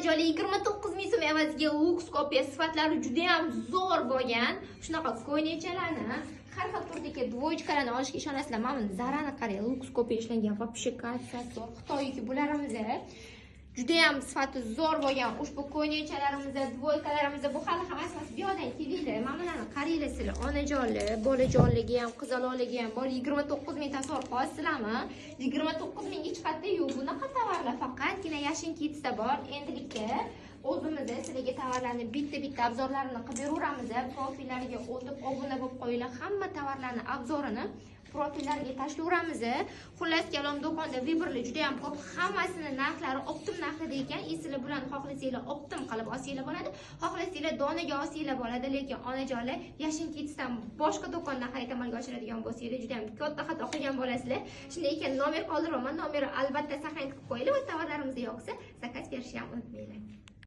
onajonlar 29 ming so'm evaziga luks kopiya sifatlari juda ham zo'r bo'lgan. Shunaqa ko'ynechalarni har xil turdagi dvoychkalarni olishga ishonasizlar. Mana buni Zarani qarang, luks kopiya ishlangan, вообще kayfiyat zo'r. Xitoyga bularimiz juda ham sifati zo'r bo'lgan ushbu ko'ynechalarimiz, dvoykalarimiz bu hali ham emas. Bu yoqdan kelinglar. Mana bularni qaranglar sizlar. Onajonlar, bolajonligi ham, qizaloqligi ham bor. 29 ming tasavvur qilasizlarmi? 29 mingga chiqadi-yu. Bunaqa tovarlar faqatgina Yashin Kidsda bor. Endilikda o'zimizda sizlarga tovarlarni bitta obzorlarini qilib beraveramiz. Profillariga o'tib obuna bo'lib qo'yinglar. Hamma tovarlarning obzorini profillariga tashlayveramiz. Xullas kalom do'konda vibrlar juda ham ko'p. Hammasini narxlari optim narxida ekan. Sizlar bularni xohlasanglar optim qilib olsanglar bo'ladi. Xohlasanglar donaga olsanglar bo'ladi. Lekin onajonlar Yashin Kidsdan boshqa do'kondan xarid amalga oshiradigan bo'lsanglar juda ham katta xato qilgan bo'lasizlar. Shunday ekan nomer qoldiraman. Nomerni albatta saqlanib qo'yinglar va tovarlarimiz yoqsa zakaz berishni ham unutmanglar.